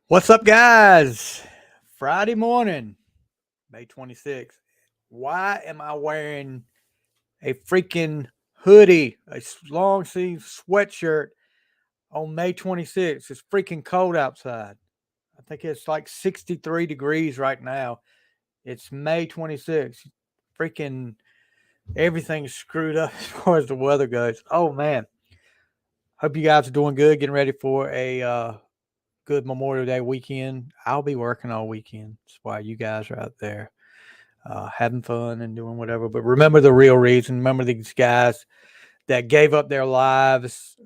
What's up, guys? Friday morning, May 26th. Why am I wearing a freaking hoodie, a long sleeve sweatshirt on May 26th? It's freaking cold outside. I think it's like 63 degrees right now. It's May 26th. Freaking everything's screwed up as far as the weather goes. Oh, man. Hope you guys are doing good, getting ready for a good Memorial Day weekend. I'll be working all weekend. That's why you guys are out there having fun and doing whatever. But remember the real reason. Remember these guys that gave up their lives,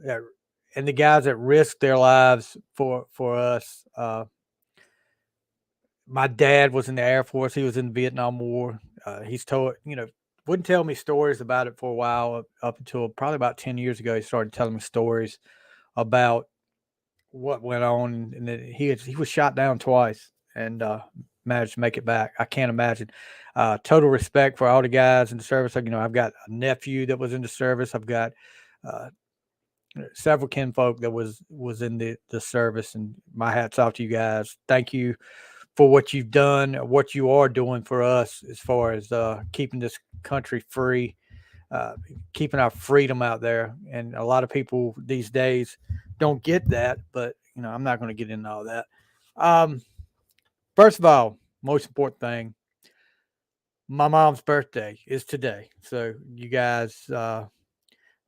and the guys that risked their lives for us. My dad was in the Air Force. He was in the Vietnam War. He's told, wouldn't tell me stories about it for a while up until probably about 10 years ago. He started telling me stories about what went on, and that he was shot down twice and managed to make it back. I can't imagine. Total respect for all the guys in the service. I've got a nephew that was in the service. I've got uh, several kinfolk that was in the service, and my hats off to you guys. Thank you for what you've done, what you are doing for us as far as keeping this country free, uh, keeping our freedom out there. And a lot of people these days don't get that, but I'm not going to get into all that. Um, First of all, most important thing, my mom's birthday is today. So you guys,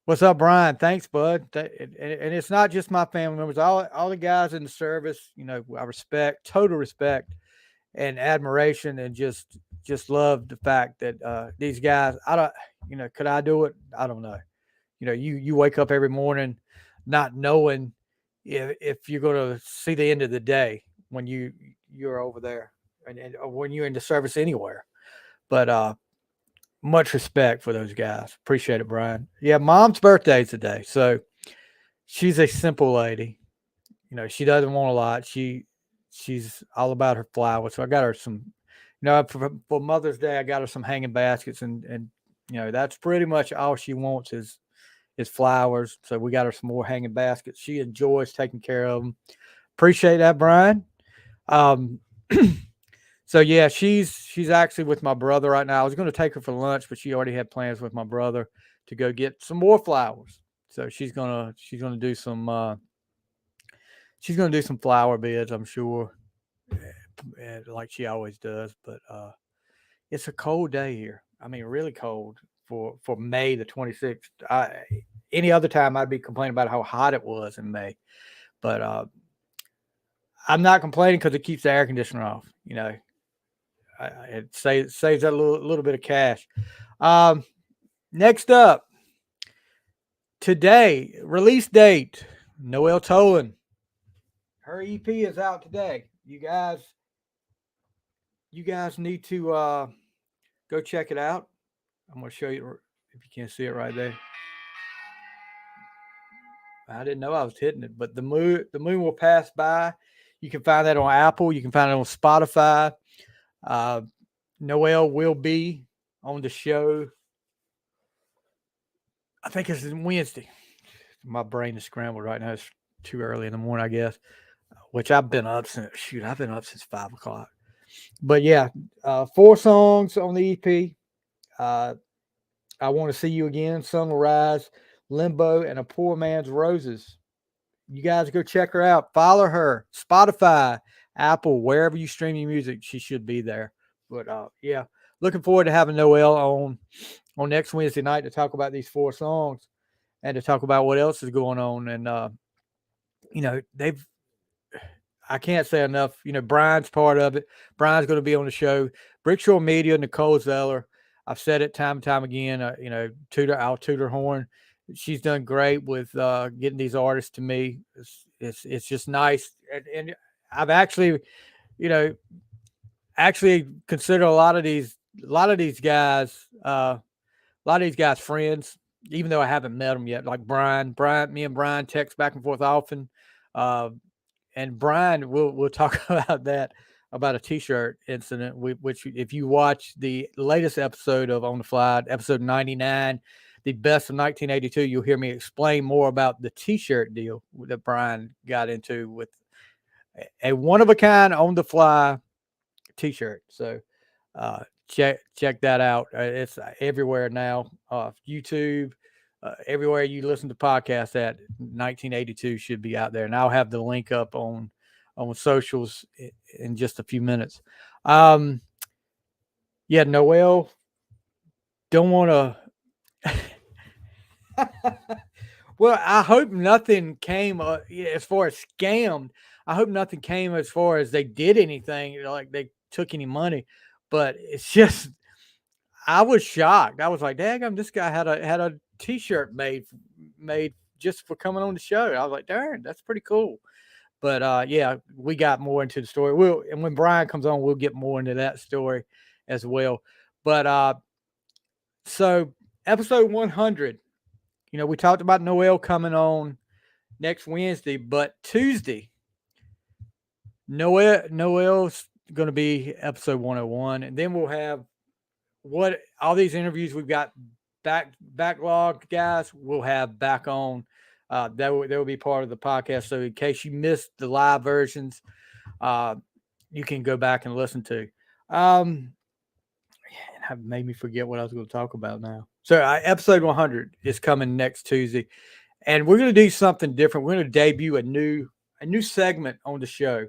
what's up, Brian? Thanks, bud. And it's not just my family members, all the guys in the service. I respect, total respect and admiration, and just love the fact that these guys. I don't, could I do it? I don't know. You wake up every morning not knowing if you're going to see the end of the day when you're over there, and or when you're in the service anywhere. But much respect for those guys. Appreciate it, Brian. Yeah, mom's birthday today, so she's a simple lady. She doesn't want a lot. She's all about her flowers. So I got her some. For Mother's Day, I got her some hanging baskets, and that's pretty much all she wants is flowers. So we got her some more hanging baskets. She enjoys taking care of them. Appreciate that, Brian. Um, so yeah, she's actually with my brother right now. I was going to take her for lunch, but she already had plans with my brother to go get some more flowers. So she's gonna do some flower beds, I'm sure, like she always does. But it's a cold day here. I mean, really cold for May the 26th. Any other time I'd be complaining about how hot it was in May, but I'm not complaining because it keeps the air conditioner off. It saves that little bit of cash. Um, Next up, today release date. Noelle Tolan. Her EP is out today. You guys need to go check it out. I'm gonna show you if you can't see it right there. I didn't know I was hitting it, but the moon will pass by. You can find that on Apple. You can find it on Spotify. Uh, Noelle will be on the show. I think it's Wednesday. My brain is scrambled right now. It's too early in the morning, I guess. Which I've been up since 5 o'clock. But yeah, 4 songs on the EP. Uh, I want to see you again. Sun will rise, Limbo, and a poor man's roses. You guys go check her out. Follow her. Spotify, Apple, wherever you stream your music, she should be there. But yeah, looking forward to having Noelle on next Wednesday night to talk about these 4 songs and to talk about what else is going on. And they've I can't say enough. Brian's part of it. Brian's going to be on the show. Brickshore Media, Nicole Zeller. I've said it time and time again. I'll tutor horn. She's done great with getting these artists to me. It's just nice, and I've you know, actually consider a lot of these guys, friends, even though I haven't met them yet. Like Brian, me and Brian text back and forth often. Uh, and Brian, we'll talk about that, about a T-shirt incident. Which, if you watch the latest episode of On the Fly, episode 99, the best of 1982, you'll hear me explain more about the T-shirt deal that Brian got into with a one of a kind on the fly t-shirt. So check that out. It's everywhere now. YouTube, everywhere you listen to podcasts at 1982 should be out there. And I'll have the link up on socials in just a few minutes. Yeah, Noel, don't want to. Well, I hope nothing came as far as scammed. I hope nothing came as far as they did anything, like they took any money. But it's just, I was shocked. I was like, "Daggum, this guy had a T-shirt made just for coming on the show." I was like, "Darn, that's pretty cool." But yeah, we got more into the story. And when Brian comes on, we'll get more into that story as well. But so episode 100. We talked about Noel coming on next Wednesday, but Tuesday, Noel's going to be episode 101, and then we'll have what all these interviews we've got backlog guys. We'll have back on. That will be part of the podcast. So in case you missed the live versions, you can go back and listen to. And have made me forget what I was going to talk about now. So episode 100 is coming next Tuesday, and we're going to do something different. We're going to debut a new segment on the show,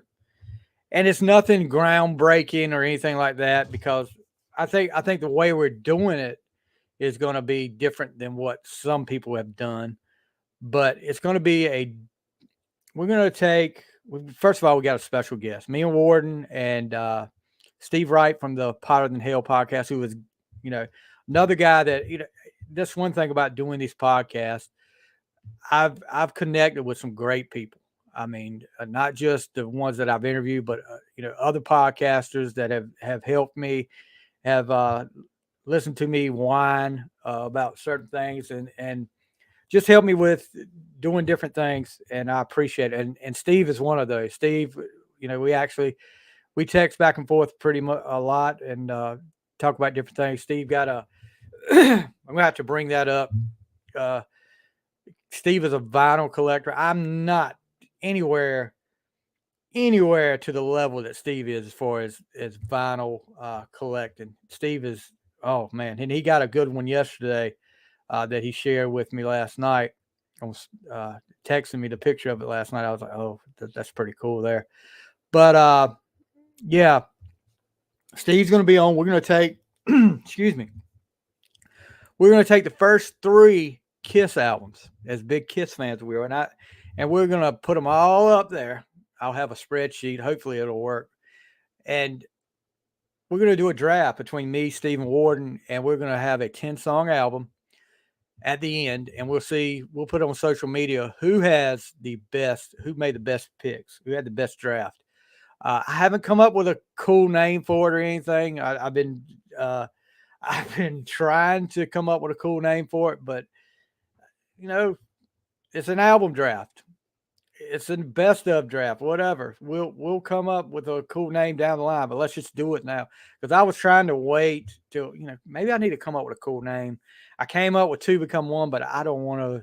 and it's nothing groundbreaking or anything like that, because I think the way we're doing it is going to be different than what some people have done. But it's going to be we're going to take, first of all, we got a special guest, me and Warden and Steve Wright from the Potter Than Hell podcast, who was, another guy that, that's one thing about doing these podcasts. I've connected with some great people. I mean, not just the ones that I've interviewed, but other podcasters that have helped me, have listened to me whine about certain things, and just help me with doing different things. And I appreciate it. And Steve is one of those. Steve, we text back and forth pretty much a lot, and talk about different things. Steve got I'm gonna have to bring that up. Steve is a vinyl collector. I'm not anywhere to the level that Steve is as far as vinyl collecting. Steve is, oh man, and he got a good one yesterday that he shared with me last night. Was texting me the picture of it last night. I was like, oh, that's pretty cool there. But yeah, Steve's going to be on. We're going to take, excuse me, we're going to take the first 3 Kiss albums, as big Kiss fans we are, and we're going to put them all up there. I'll have a spreadsheet. Hopefully it'll work. And we're going to do a draft between me, Steve, and Warden, and we're going to have a 10-song album at the end, and we'll put on social media who made the best picks, who had the best draft. I haven't come up with a cool name for it or anything. I've been trying to come up with a cool name for it, but it's an album draft. It's a best of draft, whatever. We'll come up with a cool name down the line, but let's just do it now. Because I was trying to wait till, maybe I need to come up with a cool name. I came up with 2 become 1, but I don't want to,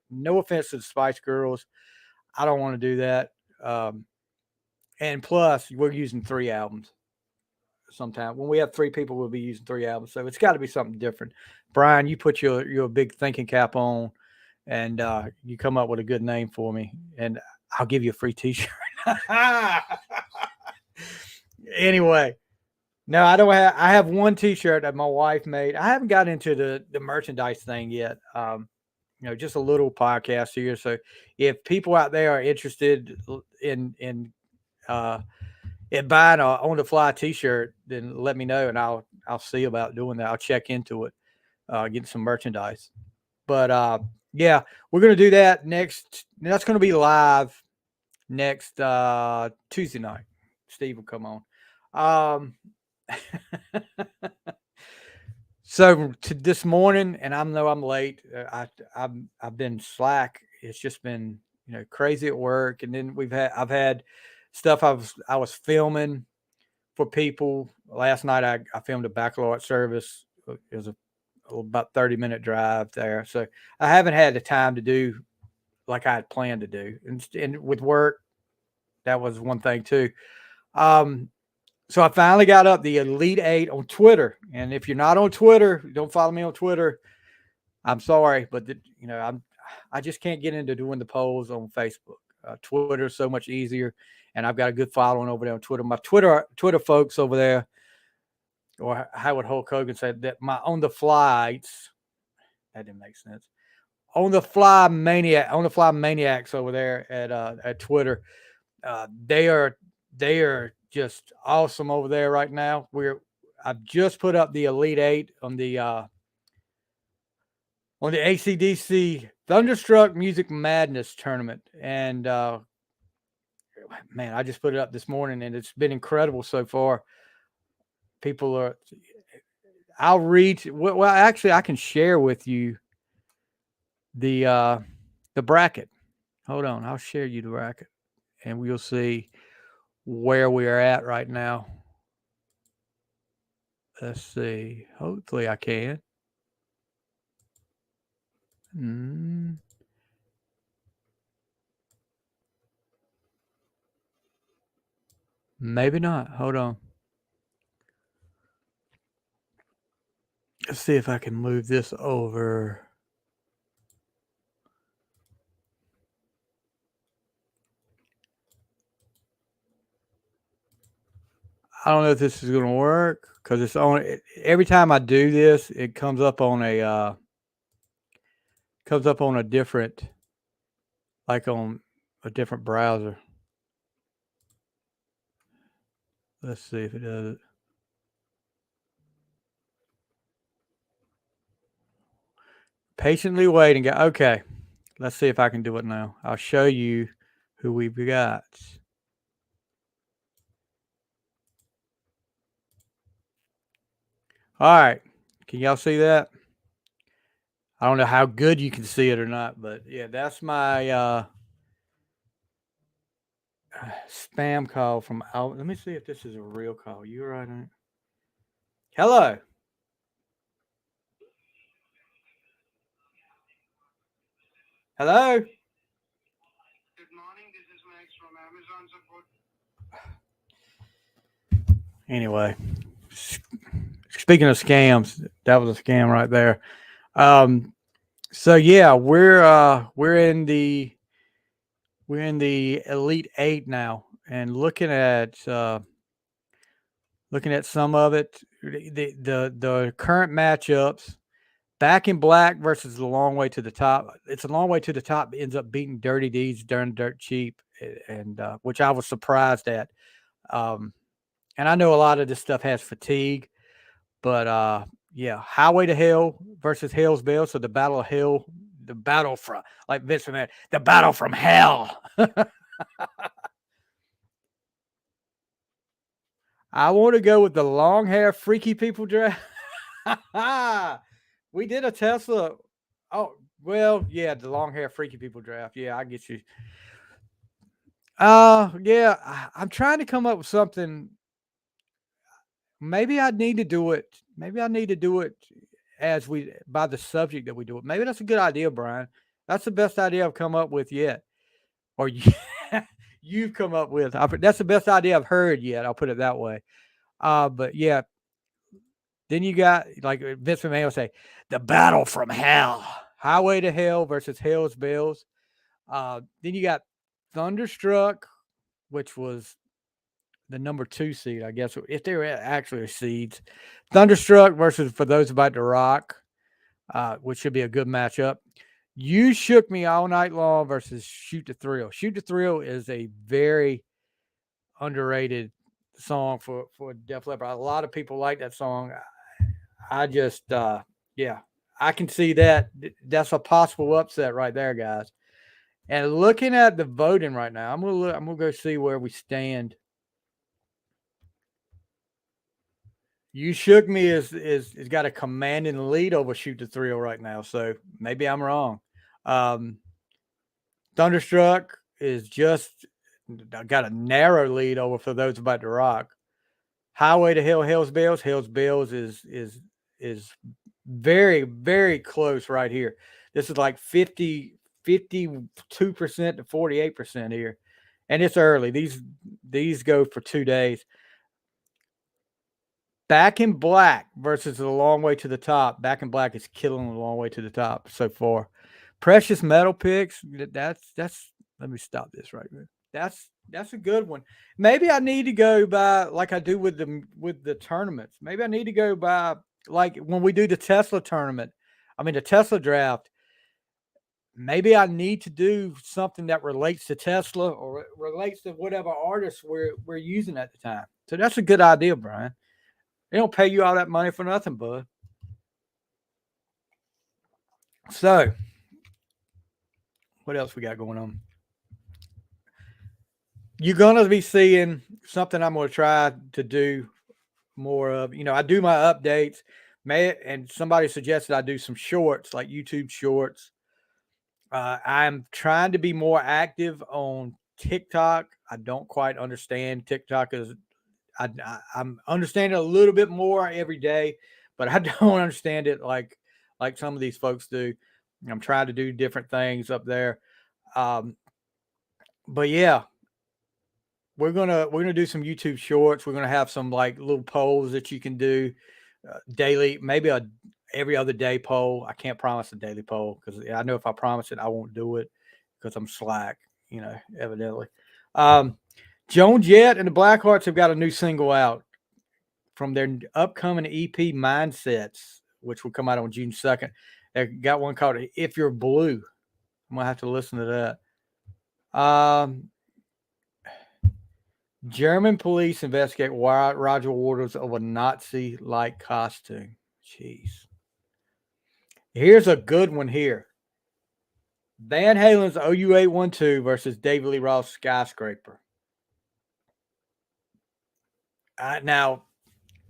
no offense to the Spice Girls, I don't want to do that. And plus, we're using 3 albums. Sometime when we have 3 people, we'll be using 3 albums. So it's got to be something different. Brian, you put your big thinking cap on, and you come up with a good name for me, and I'll give you a free T-shirt. Anyway, no, I don't have. I have one T-shirt that my wife made. I haven't got into the merchandise thing yet. Just a little podcast here. So if people out there are interested in buying a on the fly T-shirt, then let me know, and I'll see about doing that. I'll check into it, getting some merchandise. But yeah, we're gonna do that next. That's gonna be live next Tuesday night. Steve will come on. So to this morning, and I know I'm late. I've been slack. It's just been crazy at work, and then I've had stuff I was filming for people. Last night I filmed a baccalaureate service. It was about 30-minute drive there, so I haven't had the time to do like I had planned to do. And with work, that was one thing too. Um, so I finally got up the Elite Eight on Twitter, and if you're not on Twitter, don't follow me on Twitter. I'm sorry, but I just can't get into doing the polls on Facebook. Twitter is so much easier, and I've got a good following over there on Twitter. My Twitter folks over there, or how would Hulk Hogan say that? My on the flights. That didn't make sense. On the fly maniacs over there at Twitter. They are just awesome over there right now. I've just put up the Elite Eight on the ACDC Thunderstruck Music Madness tournament, and man, I just put it up this morning, and it's been incredible so far. People are. I'll read. Well, actually, I can share with you the bracket. Hold on, I'll share you the bracket, and we'll see where we are at right now. Let's see. Hopefully, I can. Maybe not. Hold on. Let's see if I can move this over. I don't know if this is going to work because it's on. Every time I do this, it comes up on a different, like on a different browser. Let's see if it does it. Patiently waiting. Okay, let's see if I can do it now. I'll show you who we've got. All right, can y'all see that? I don't know how good you can see it or not, but yeah, that's my spam call from out. Let me see if this is a real call. You right on it? Hello. Hello. Good morning. This is Max from Amazon support. Anyway, speaking of scams, that was a scam right there. So yeah, we're in the Elite Eight now, and looking at some of it, the current matchups. Back in Black versus the Long Way to the Top. It's a Long Way to the Top ends up beating Dirty Deeds dirt cheap, and which I was surprised at. And I know a lot of this stuff has fatigue, but yeah, Highway to Hell versus Hell's Bell. So the Battle of Hell, the battle from like Vince McMahon, the battle from hell. I want to go with the long hair freaky people draft. We did a Tesla. Oh, well, yeah, the long hair freaky people draft. Yeah, I get you. Yeah, I'm trying to come up with something. Maybe I need to do it. Maybe I need to do it as we by the subject that we do it. Maybe that's a good idea, Brian. That's the best idea I've come up with yet, or you've come up with. That's the best idea I've heard yet. I'll put it that way. But yeah, then you got like Vince McMahon will say, the battle from hell, Highway to Hell versus Hell's Bells. Then you got Thunderstruck, which was the number 2 seed, I guess, if they were actually seeds. Thunderstruck versus For Those About to Rock, which should be a good matchup. You Shook Me All Night Long versus Shoot the Thrill. Shoot the Thrill is a very underrated song for Def Leppard. A lot of people like that song. I just, yeah, I can see that. That's a possible upset right there, guys. And looking at the voting right now, I'm gonna go see where we stand. You Shook Me is got a commanding lead over Shoot the Thrill right now, so maybe I'm wrong. Thunderstruck is just got a narrow lead over For Those About to Rock. Highway to Hell, Hell's Bells is very, very close right here. This is like 52% to 48% here. and it's early. These go for 2 days. Back in Black versus The Long Way to the Top. Back in Black is killing The Long Way to the Top so far. Precious Metal picks. That's. Let me stop this right there. That's a good one. Maybe I need to go by like I do with the tournaments. Maybe I need to go by like when we do the Tesla tournament. I mean the Tesla draft. Maybe I need to do something that relates to Tesla or relates to whatever artists we're using at the time. So that's a good idea, Brian. They don't pay you all that money for nothing, bud. So, what else we got going on? You're going to be seeing something I'm going to try to do more of. I do my updates. And somebody suggested I do some shorts, like YouTube shorts. I'm trying to be more active on TikTok. I don't quite understand TikTok. I'm understanding a little bit more every day, but I don't understand it like some of these folks do. I'm trying to do different things up there. But yeah, we're gonna do some YouTube shorts. We're gonna have some like little polls that you can do daily, maybe a every other day poll. I can't promise a daily poll because I know if I promise it, I won't do it because I'm slack, evidently. Joan Jett and the Blackhearts have got a new single out from their upcoming EP Mindsets, which will come out on June 2nd. They got one called If You're Blue. I'm gonna have to listen to that. German police investigate why Roger Waters of a Nazi-like costume. Jeez. Here's a good one here. Van Halen's OU812 versus David Lee Roth's Skyscraper. Now,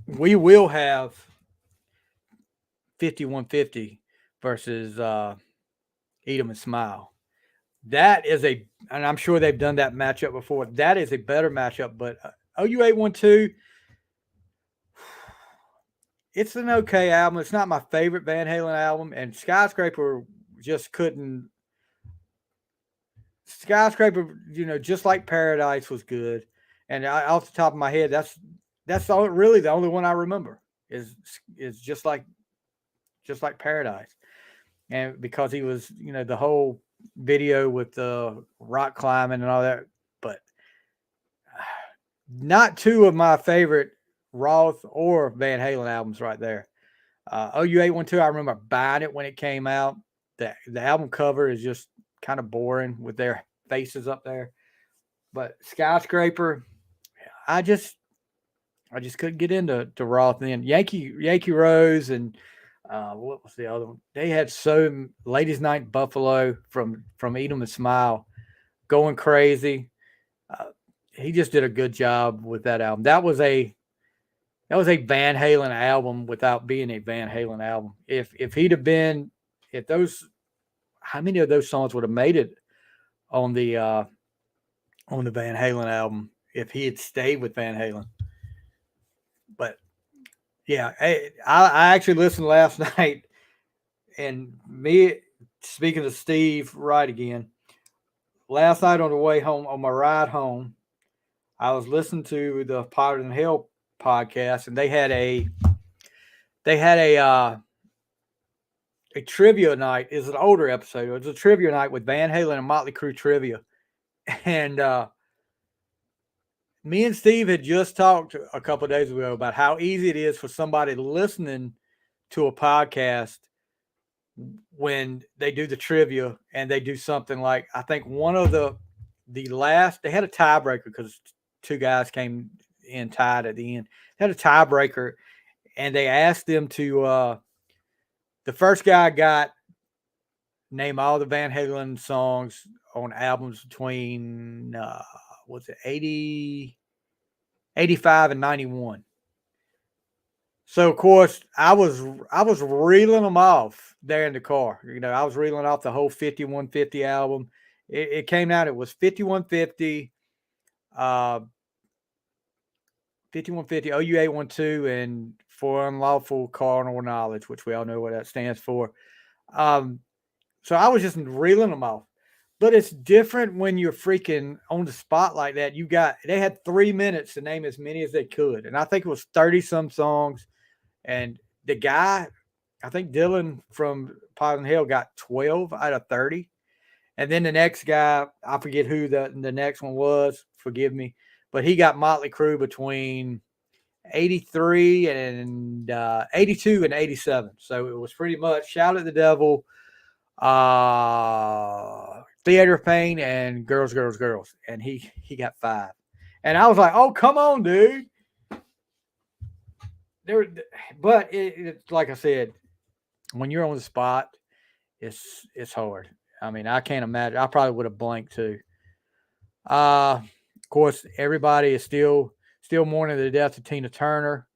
we will have 5150 versus Eat 'em and Smile. That is and I'm sure they've done that matchup before. That is a better matchup, but OU812, it's an okay album. It's not my favorite Van Halen album, and Skyscraper just couldn't. Skyscraper, just like Paradise was good, and off the top of my head, that's really the only one I remember is just like Paradise, and because he was, the whole video with the rock climbing and all that, but not two of my favorite Roth or Van Halen albums right there. OU812, I remember buying it when it came out. The album cover is just kind of boring with their faces up there. But Skyscraper, I just couldn't get into Roth then. Yankee Rose and what was the other one? They had Ladies Night Buffalo from Eat 'em and Smile, going crazy. He just did a good job with that album. That was a Van Halen album without being a Van Halen album. If how many of those songs would have made it on the Van Halen album if he had stayed with Van Halen? But yeah, I actually listened last night, and speaking of Steve Wright again, last night on the way home, on my ride home, I was listening to the Potter than Hell podcast, and they had a trivia night. Is an older episode. It was a trivia night with Van Halen and Motley Crue trivia, and me and Steve had just talked a couple of days ago about how easy it is for somebody listening to a podcast when they do the trivia and they do something like, I think one of the last, they had a tiebreaker because two guys came in tied at the end. They had a tiebreaker, and they asked them to the first guy got name all the Van Halen songs on albums between what's it, 80, 85 and 91. So of course I was reeling them off there in the car. I was reeling off the whole 5150 album. It came out. It was 5150, 5150, OU812, and For Unlawful Carnal Knowledge, which we all know what that stands for. So I was just reeling them off. But it's different when you're freaking on the spot like that. They had 3 minutes to name as many as they could, and I think it was 30 some songs. And the guy, I think Dylan from Pot and Hill got 12 out of 30. And then the next guy, I forget who the next one was. Forgive me, but he got Motley Crue between 83 and 82 and 87. So it was pretty much Shout at the Devil, Theater of Pain, and Girls, Girls, Girls. And he got 5. And I was like, oh, come on, dude. But it's like I said, when you're on the spot, it's hard. I mean, I can't imagine. I probably would have blanked too. Of course, everybody is still mourning the death of Tina Turner.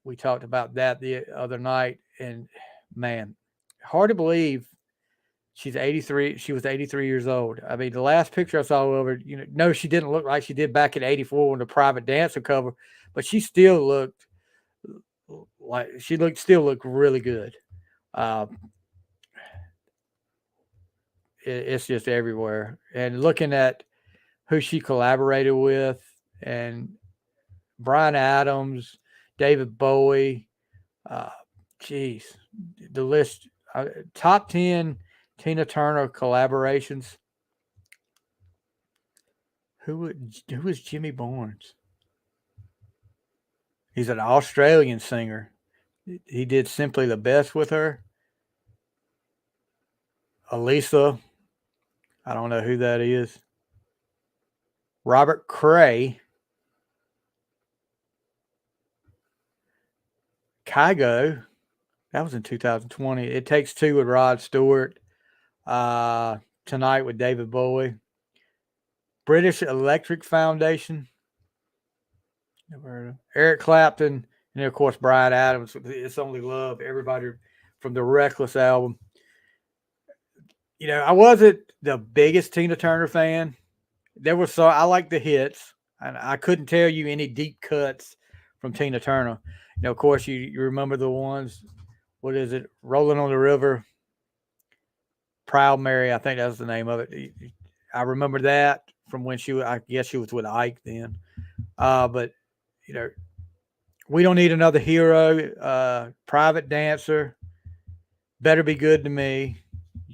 We talked about that the other night, and man, hard to believe she's 83. She was 83 years old. I mean, the last picture I saw of her, no, she didn't look like she did back in '84 when the Private Dancer cover, but she still looked like still looked really good. Uh, it's just everywhere. And looking at who she collaborated with, and Bryan Adams, David Bowie, geez, the list, top 10 Tina Turner collaborations. Who is Jimmy Barnes? He's an Australian singer. He did Simply the Best with her. Elisa, I don't know who that is. Robert Cray, Kygo, that was in 2020. It Takes Two with Rod Stewart. Tonight with David Bowie. British Electric Foundation. Never heard of Eric Clapton. And of course, Bryan Adams. It's Only Love. Everybody from the Reckless album. I wasn't the biggest Tina Turner fan. I like the hits, and I couldn't tell you any deep cuts from Tina Turner. Of course, you remember the ones. What is it? Rolling on the River. Proud Mary, I think that's the name of it. I remember that from when I guess she was with Ike then. But we don't need another hero. Private Dancer, Better Be Good to Me,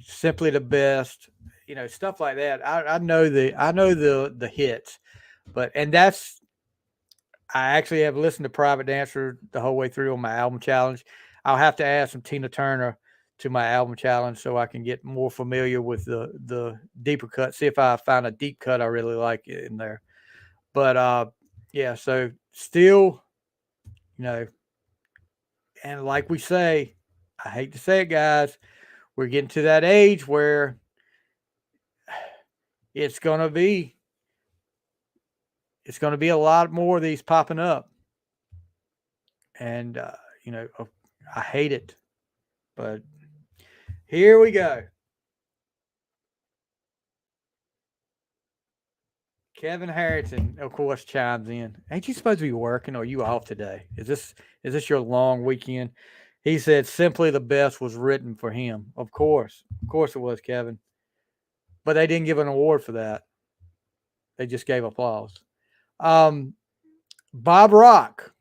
Simply the Best. Stuff like that. I know the hits, and that's. I actually have listened to Private Dancer the whole way through on my album challenge. I'll have to add some Tina Turner to my album challenge so I can get more familiar with the deeper cut. See if I find a deep cut I really like in there. But yeah, so still, and like we say, I hate to say it, guys, we're getting to that age where it's gonna be a lot more of these popping up. And I hate it. But here we go. Kevin Harrington, of course, chimes in. Ain't you supposed to be working, or are you off today? Is this your long weekend? He said Simply the Best was written for him. Of course it was, Kevin. But they didn't give an award for that. They just gave applause. Bob Rock.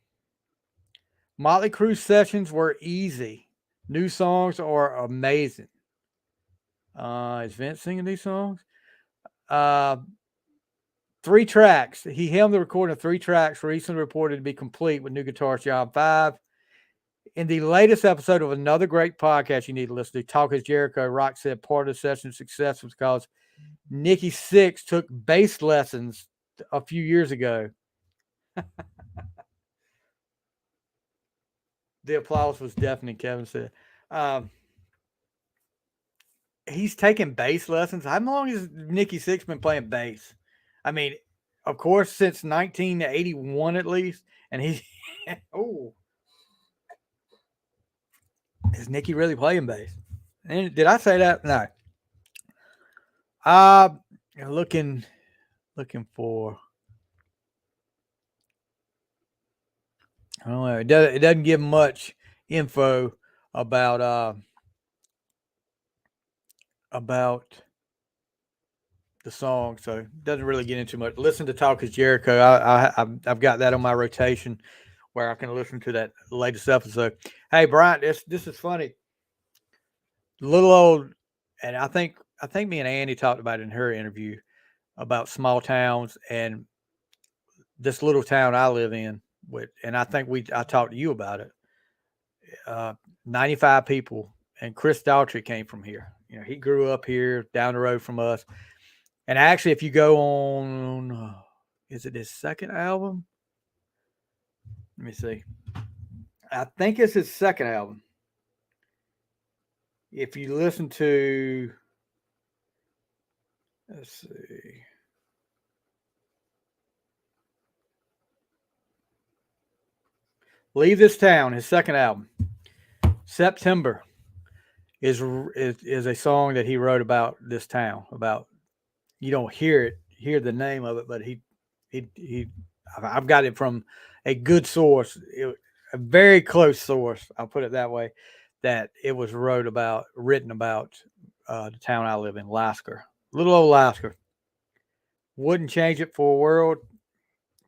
Motley Crue sessions were easy. New songs are amazing. Is Vince singing these songs? 3 tracks. He helmed the recording of 3 tracks recently reported to be complete with new guitarist John 5. In the latest episode of another great podcast you need to listen to, Talk is Jericho, Rock said part of the session's success was because Nikki Sixx took bass lessons a few years ago. The applause was deafening, Kevin said. He's taking bass lessons. How long has Nikki Sixx been playing bass? I mean, of course, since 1981 at least. And he's oh, is Nikki really playing bass? And did I say that? No. Looking for. I don't know. It doesn't give much info about the song, so it doesn't really get into much. Listen to Talk is Jericho. I've got that on my rotation where I can listen to that latest episode. Hey, Brian, this is funny. Little old, and I think me and Andy talked about it in her interview about small towns and this little town I live in. And I think I talked to you about it. Uh, 95 people, and Chris Daughtry came from here. He grew up here down the road from us. And actually, if you go on, is it his second album? Let me see. I think it's his second album. If you listen to, let's see. Leave This Town, his second album. September is a song that he wrote about this town. About you don't hear the name of it, but he I've got it from a good source, a very close source. I'll put it that way. That it was written about the town I live in, Lasker, little old Lasker. Wouldn't change it for a world.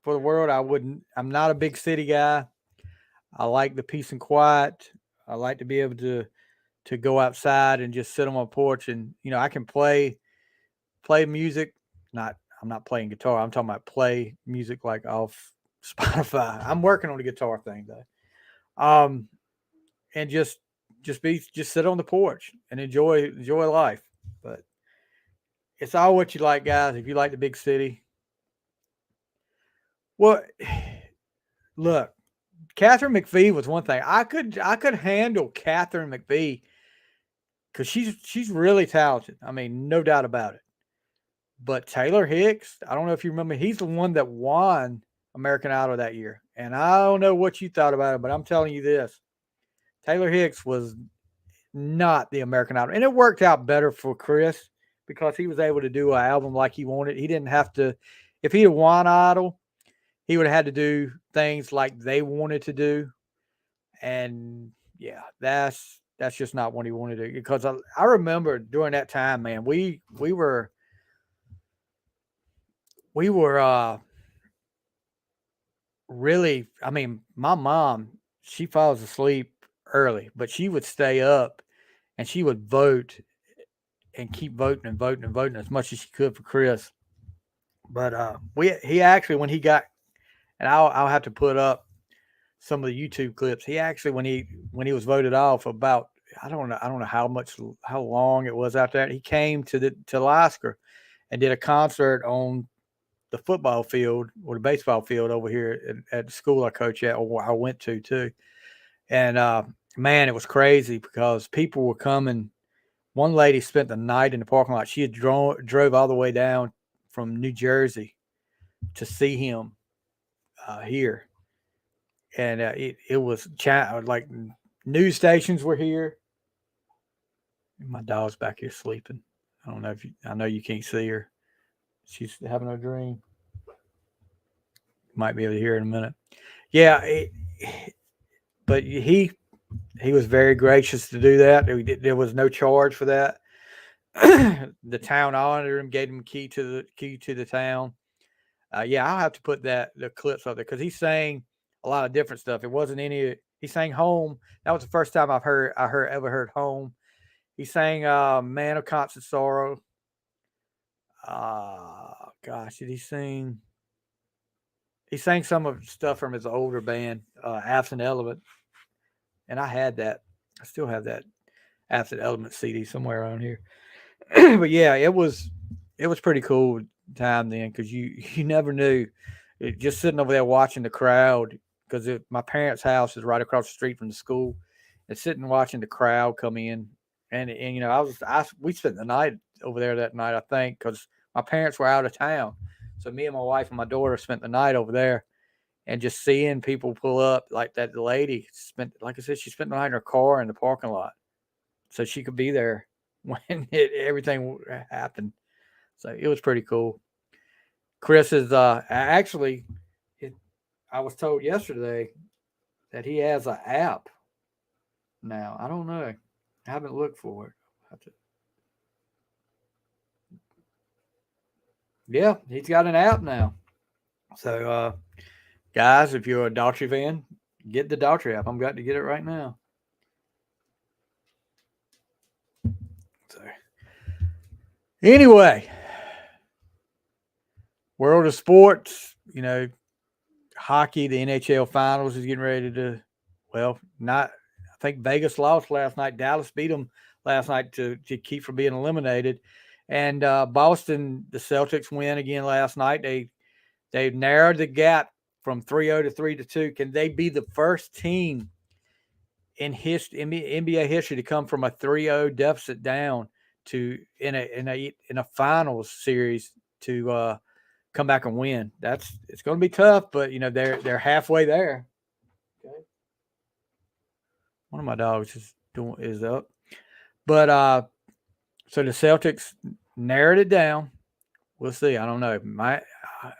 For the world, I wouldn't. I'm not a big city guy. I like the peace and quiet. I like to be able to go outside and just sit on my porch, and I can play music. Not I'm not playing guitar. I'm talking about play music like off Spotify. I'm working on the guitar thing though. Um, and just sit on the porch and enjoy life. But it's all what you like, guys. If you like the big city, well, look, Catherine McPhee was one thing. I could handle Catherine McPhee because she's really talented. I mean, no doubt about it. But Taylor Hicks, I don't know if you remember, he's the one that won American Idol that year. And I don't know what you thought about it, but I'm telling you this. Taylor Hicks was not the American Idol. And it worked out better for Chris because he was able to do an album like he wanted. He didn't have to, if he had won Idol, he would have had to do things like they wanted to do. And yeah, that's just not what he wanted to do. Because I remember during that time, man, we were really, I mean, my mom, she falls asleep early, but she would stay up and she would vote and keep voting and voting and voting as much as she could for Chris. But he actually, when he got, and I'll have to put up some of the YouTube clips. He actually, when he was voted off, about I don't know how long it was after that. He came to Alaska and did a concert on the football field or the baseball field over here at the school I coach at, or I went to too. And man, it was crazy because people were coming. One lady spent the night in the parking lot. She had drove all the way down from New Jersey to see him here, and it was like news stations were here. My dog's back here sleeping. I don't know if I know you can't see her. She's having a dream. Might be able to hear in a minute. Yeah, but he was very gracious to do that. There was no charge for that. The town honored him, gave him key to the town. Yeah, I'll have to put the clips up there because he sang a lot of different stuff. It wasn't any. He sang "Home." That was the first time I ever heard "Home." He sang "Man of Constant Sorrow." Gosh, did he sing? He sang some of the stuff from his older band, Absent Element, and I had that. I still have that Absent Element CD somewhere around here. But yeah, it was pretty cool time then because you never knew. Just sitting over there watching the crowd because my parents' house is right across the street from the school, and sitting watching the crowd come in, and we spent the night over there that night I think because my parents were out of town, so me and my wife and my daughter spent the night over there, and just seeing people pull up like that lady spent, like I said, she spent the night in her car in the parking lot so she could be there when everything happened. So it was pretty cool. Chris is actually, it, I was told yesterday that he has an app now. I don't know. I haven't looked for it. I have to, Yeah, he's got an app now. So, guys, if you're a Daughtry fan, get the Daughtry app. I'm got to get it right now. So, anyway, world of sports, hockey, the NHL finals is getting ready to, well, not, I think Vegas lost last night. Dallas beat them last night to keep from being eliminated. And Boston, the Celtics win again last night. They narrowed the gap from 3-0 to 3-2. Can they be the first team in NBA history to come from a 3-0 deficit down to in a finals series to come back and win? It's going to be tough, but they're halfway there. Okay. One of my dogs is up, but so the Celtics narrowed it down. We'll see. I don't know.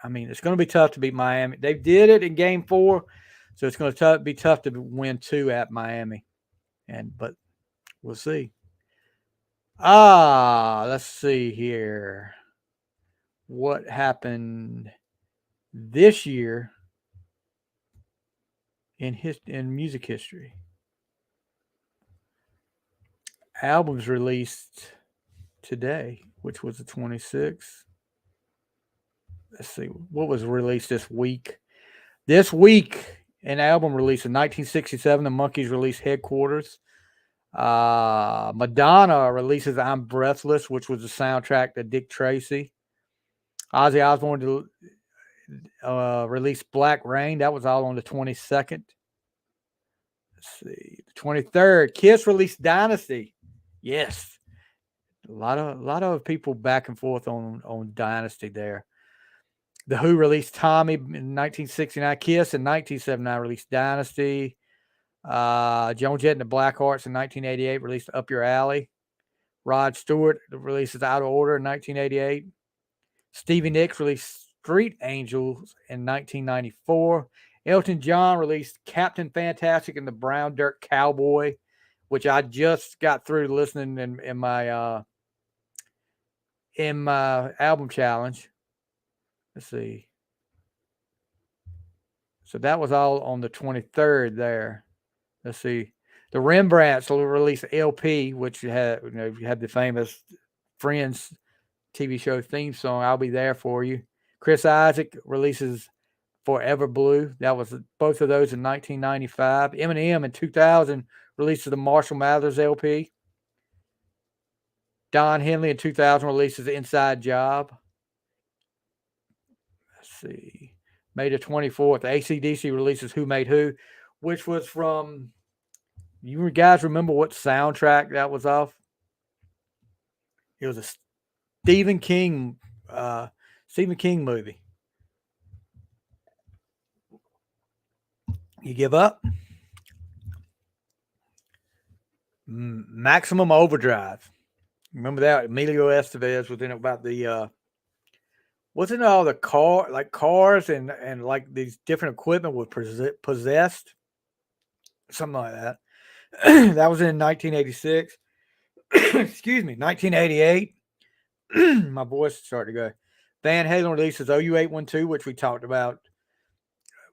I mean, it's going to be tough to beat Miami. They did it in Game 4, so it's going to be tough to win 2 at Miami. But we'll see. Let's see here. What happened this year in music history? Albums released today, which was the 26th. Let's see what was released this week. This week, an album released in 1967. The Monkees released Headquarters. Madonna releases I'm Breathless, which was the soundtrack to Dick Tracy. Ozzy Osbourne released Black Rain. That was all on the 22nd. Let's see. The 23rd, Kiss released Dynasty. Yes. A lot of people back and forth on Dynasty there. The Who released Tommy in 1969. Kiss in 1979 released Dynasty. Joan Jett and the Blackhearts in 1988 released Up Your Alley. Rod Stewart releases Out of Order in 1988. Stevie Nicks released Street Angels in 1994. Elton John released Captain Fantastic and the Brown Dirt Cowboy, which I just got through listening in my album challenge. Let's see. So that was all on the 23rd there. Let's see. The Rembrandts will release LP, which had the famous Friends TV show theme song, I'll Be There For You. Chris Isaak releases Forever Blue. That was both of those in 1995. Eminem in 2000 releases the Marshall Mathers LP. Don Henley in 2000 releases the Inside Job. Let's see. May the 24th, AC/DC releases Who Made Who, which was from, you guys remember what soundtrack that was off? It was a Stephen King movie. You give up? Maximum Overdrive. Remember that? Emilio Estevez was in it about the wasn't it all the cars and like these different equipment was possessed? Something like that. That was in 1986. Excuse me, 1988. My voice started to go. Van Halen releases OU812, which we talked about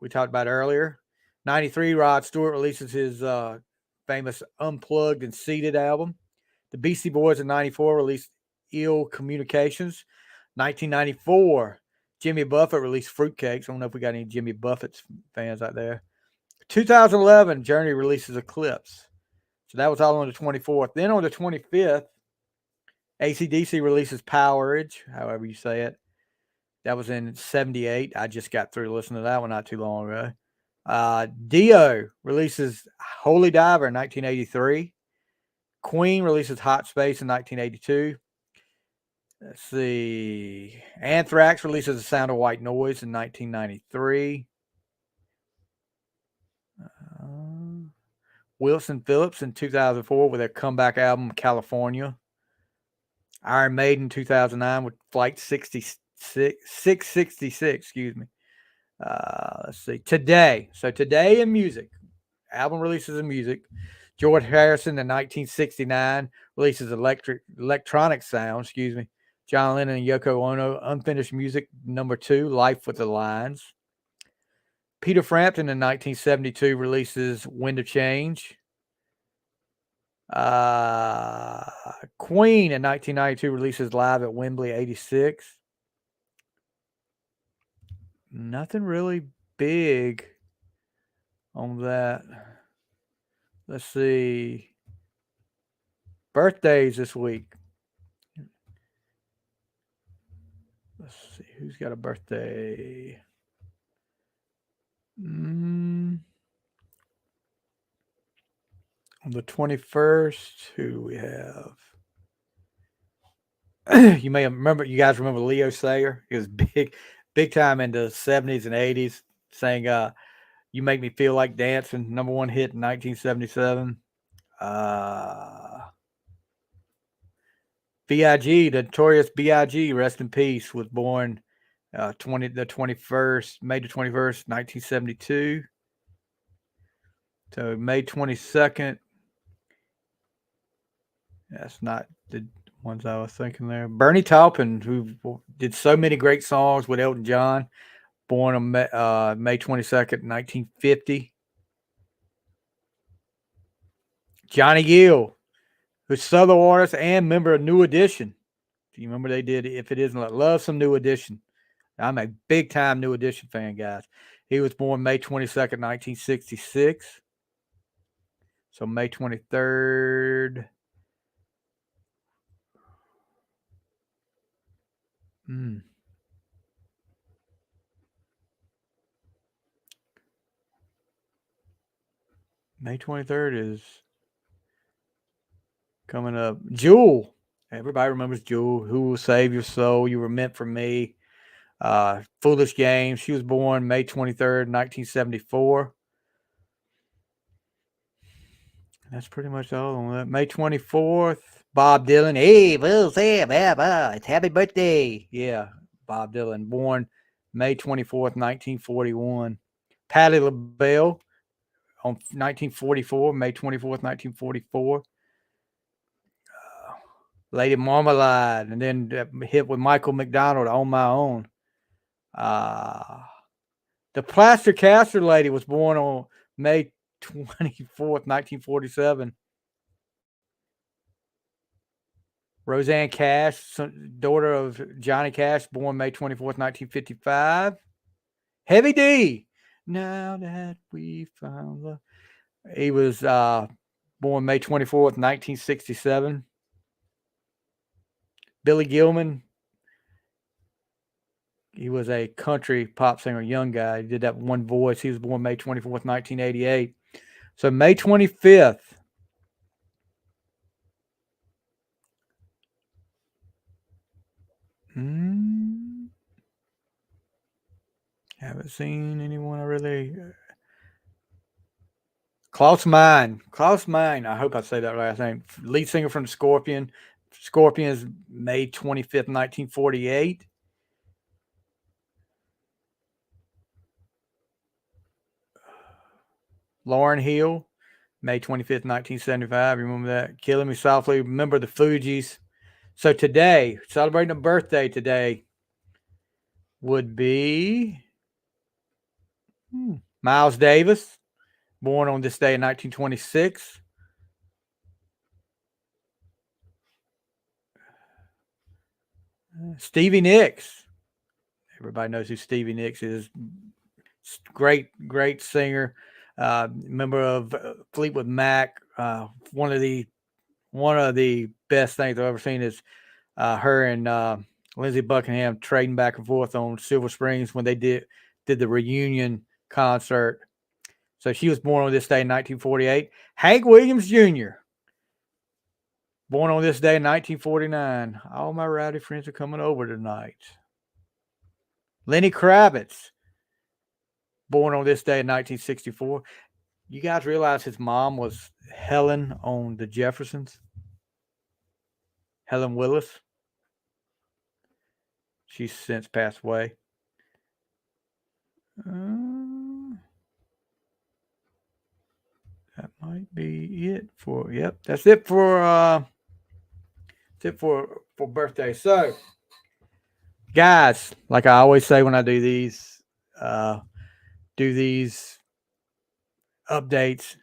earlier. 93, Rod Stewart releases his famous Unplugged and Seated album. The Beastie Boys in 94 released Ill Communications. 1994, Jimmy Buffett released Fruitcakes. I don't know if we got any Jimmy Buffett fans out there. 2011, Journey releases Eclipse. So that was all on the 24th. Then on the 25th, AC/DC releases Powerage, however you say it. That was in 78. I just got through listening to that one not too long ago. Dio releases Holy Diver in 1983. Queen releases Hot Space in 1982. Let's see. Anthrax releases The Sound of White Noise in 1993. Wilson Phillips in 2004 with their comeback album California. Iron Maiden 2009 with Flight 666, excuse me. Let's see. Today in music, album releases in music. George Harrison in 1969 releases Electronic Sound, John Lennon and Yoko Ono, Unfinished Music, number 2, Life with the Lines. Peter Frampton in 1972 releases Wind of Change. Queen in 1992 releases Live at Wembley 86. Nothing really big on that. Let's see. Birthdays this week. Let's see. Who's got a birthday? On the 21st, who do we have? You guys remember Leo Sayer? He was big time in the 70s and 80s, saying You Make Me Feel Like Dancing, number 1 hit in 1977. B.I.G., the notorious B.I.G., rest in peace, was born May the 21st, 1972. So May 22nd. That's not the ones I was thinking there. Bernie Taupin, who did so many great songs with Elton John, born on May 22nd, 1950. Johnny Gill, who's Southern artist and member of New Edition. Do you remember they did If It Isn't Love Some New Edition? I'm a big time New Edition fan, guys. He was born May 22nd, 1966. So May 23rd. May 23rd is coming up. Jewel. Everybody remembers Jewel. Who Will Save Your Soul? You Were Meant for Me. Foolish Games. She was born May 23rd, 1974. That's pretty much all on that. May 24th, Bob Dylan. Hey, Will Sam, it's happy birthday. Yeah, Bob Dylan, born May 24th, 1941. Patti LaBelle on 1944, May 24th, 1944. Lady Marmalade, and then hit with Michael McDonald, On My Own. The Plaster Caster Lady was born on May 24th, 1947. Roseanne Cash, daughter of Johnny Cash, born May 24th, 1955. Heavy D. Now that we found love. He was born May 24th, 1967. Billy Gilman. He was a country pop singer, young guy. He did that one voice. He was born May 24th, 1988. So May 25th. Haven't seen anyone I really. Klaus Meine. Klaus Meine. I hope I say that right. I think lead singer from Scorpion. Scorpions, May 25th, 1948. Lauryn Hill, May 25th, 1975. Remember that? Killing Me Softly. Remember the Fugees. So today, celebrating a birthday today, would be Miles Davis, born on this day in 1926. Stevie Nicks. Everybody knows who Stevie Nicks is. Great singer. Member of Fleetwood Mac. One of the best things I've ever seen is her and Lindsey Buckingham trading back and forth on Silver Springs when they did the reunion concert. So she was born on this day in 1948. Hank Williams Jr. Born on this day in 1949. All my rowdy friends are coming over tonight. Lenny Kravitz. Born on this day in 1964. You guys realize his mom was Helen on the Jeffersons? Helen Willis. She's since passed away. That might be it for. Yep, that's it for. Birthday. So Guys, like I always say when I do these updates,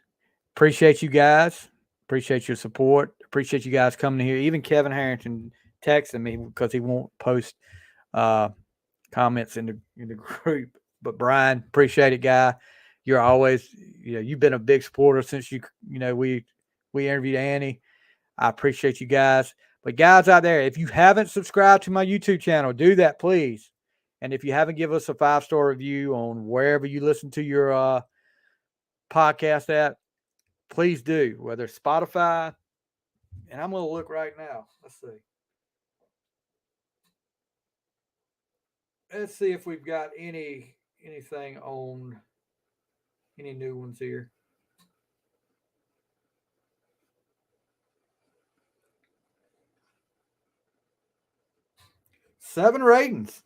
appreciate you guys. Appreciate your support. Appreciate you guys coming here. Even Kevin Harrington texting me because he won't post uh, comments in the group. But Brian, appreciate it, guy. You're always, you've been a big supporter since we interviewed Annie. I appreciate you guys. But guys out there, if you haven't subscribed to my YouTube channel, do that, please. And if you haven't given us a 5-star review on wherever you listen to your podcast at, please do. Whether it's Spotify, and I'm going to look right now. Let's see if we've got anything on any new ones here. 7 ratings.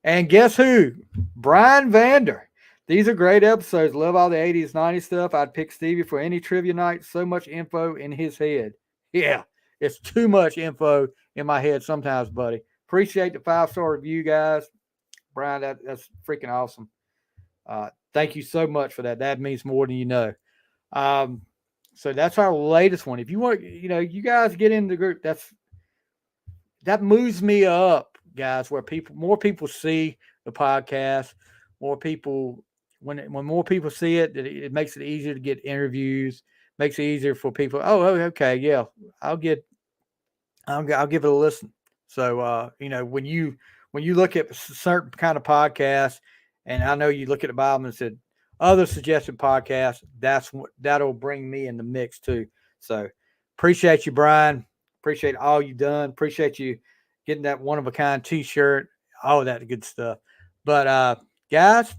And guess who? Brian Vander. These are great episodes. Love all the 80s, 90s stuff. I'd pick Stevie for any trivia night. So much info in his head. Yeah, it's too much info in my head sometimes, buddy. Appreciate the 5-star review, guys. Brian, that's freaking awesome. Thank you so much for that. That means more than you know. So that's our latest one. If you want, you guys get in the group. That moves me up, guys, where more people see the podcast, more people when more people see it, it makes it easier to get interviews, makes it easier for people. Oh, okay, yeah, I'll give it a listen. So when you look at certain kind of podcasts, and I know you look at the Bible and said other suggested podcasts, that'll bring me in the mix too. So appreciate you, Brian. Appreciate all you've done. Appreciate you getting that one of a kind T-shirt, all that good stuff. But guys,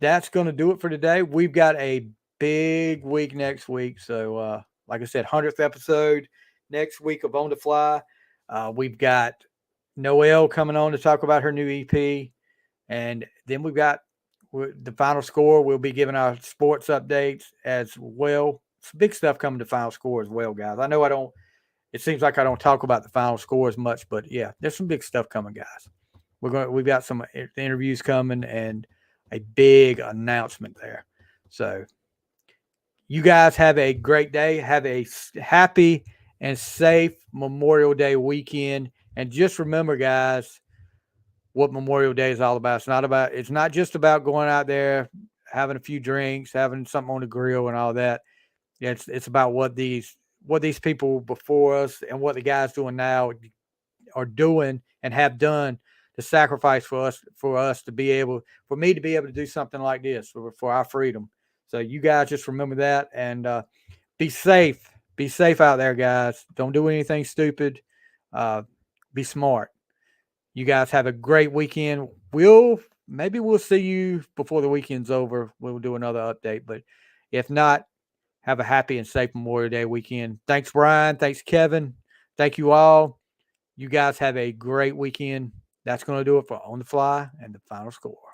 that's going to do it for today. We've got a big week next week. So like I said, 100th episode next week of On the Fly. We've got Noelle coming on to talk about her new EP, and then we've got the final score. We'll be giving our sports updates as well. Some big stuff coming to final score as well, guys. I know it seems like I don't talk about the final score as much, but yeah, there's some big stuff coming, guys. We've got some interviews coming and a big announcement there. So you guys have a great day. Have a happy and safe Memorial Day weekend. And just remember, guys, what Memorial Day is all about. It's not just about going out there, having a few drinks, having something on the grill and all that. It's about what these people before us and what the guys doing now are doing and have done to sacrifice for us for me to be able to do something like this for our freedom. So you guys just remember that and be safe. Be safe out there, guys. Don't do anything stupid. Be smart. You guys have a great weekend. Maybe we'll see you before the weekend's over. We'll do another update, but if not, have a happy and safe Memorial Day weekend. Thanks, Brian. Thanks, Kevin. Thank you all. You guys have a great weekend. That's going to do it for On the Fly and the final score.